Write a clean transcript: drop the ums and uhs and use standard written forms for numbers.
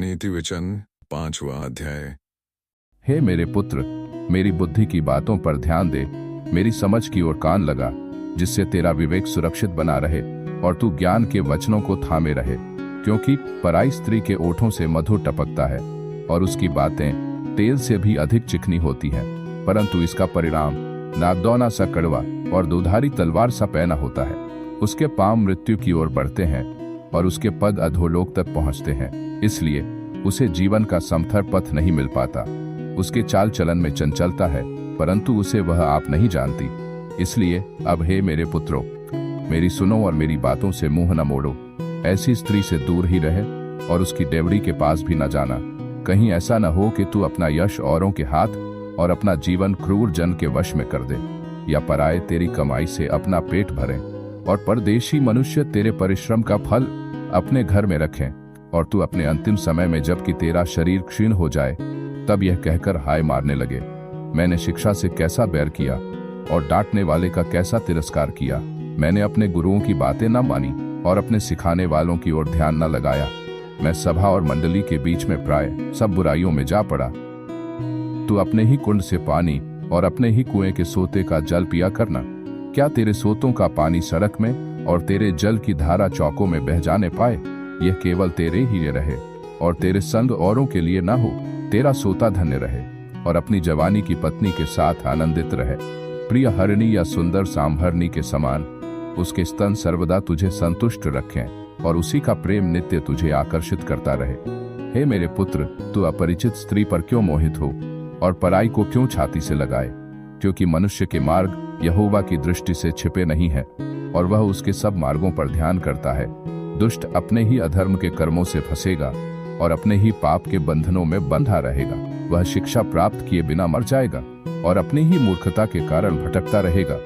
नीति वचन 5वां अध्याय। हे मेरे पुत्र, मेरी बुद्धि की बातों पर ध्यान दे, मेरी समझ की ओर कान लगा, जिससे तेरा विवेक सुरक्षित बना रहे और तू ज्ञान के वचनों को थामे रहे। क्योंकि पराई स्त्री के ओठों से मधु टपकता है और उसकी बातें तेल से भी अधिक चिकनी होती हैं, परंतु इसका परिणाम नागदौना सा कड़वा और दुधारी तलवार सा पैना होता है। उसके पांव मृत्यु की ओर बढ़ते हैं और उसके पग अधोलोक तक पहुंचते हैं, इसलिए उसे जीवन का समथर पथ नहीं मिल पाता। उसके चाल चलन में चंचलता है, परंतु उसे वह आप नहीं जानती। इसलिए अब हे मेरे पुत्रों, मेरी सुनो और मेरी बातों से मुंह न मोड़ो। ऐसी स्त्री से दूर ही रहे और उसकी डेवड़ी के पास भी न जाना। कहीं ऐसा न हो कि तू अपना यश औरों के हाथ और अपना जीवन क्रूर जन के वश में कर दे, या पराये तेरी कमाई से अपना पेट भरें और परदेशी मनुष्य तेरे परिश्रम का फल अपने घर में रखें, और तू अपने अंतिम समय में जबकि तेरा शरीर क्षीण हो जाए तब यह कहकर हाय मारने लगे, मैंने शिक्षा से कैसा बैर किया और डांटने वाले का कैसा तिरस्कार किया। मैंने अपने गुरुओं की बातें न मानी और अपने सिखाने वालों की ओर ध्यान न लगाया। मैं सभा और मंडली के बीच में प्राय सब बुराइयों में जा पड़ा। तू अपने ही कुंड से पानी और अपने ही कुएं के सोते का जल पिया करना। क्या तेरे सोतों का पानी सड़क में और तेरे जल की धारा चौकों में बह जाने पाए? यह केवल तेरे ही रहे और तेरे संग औरों के लिए न हो। तेरा सोता धन्य रहे और अपनी जवानी की पत्नी के साथ आनंदित रहे। प्रिय हरिणी या सुंदर सांभरनी के समान उसके स्तन सर्वदा तुझे संतुष्ट रखें और उसी का प्रेम नित्य तुझे आकर्षित करता रहे। हे मेरे पुत्र, तू अपरिचित स्त्री पर क्यों मोहित हो और पराई को क्यों छाती से लगाए? क्योंकि मनुष्य के मार्ग यहोवा की दृष्टि से छिपे नहीं है और वह उसके सब मार्गों पर ध्यान करता है। दुष्ट अपने ही अधर्म के कर्मों से फंसेगा और अपने ही पाप के बंधनों में बंधा रहेगा। वह शिक्षा प्राप्त किए बिना मर जाएगा और अपनी ही मूर्खता के कारण भटकता रहेगा।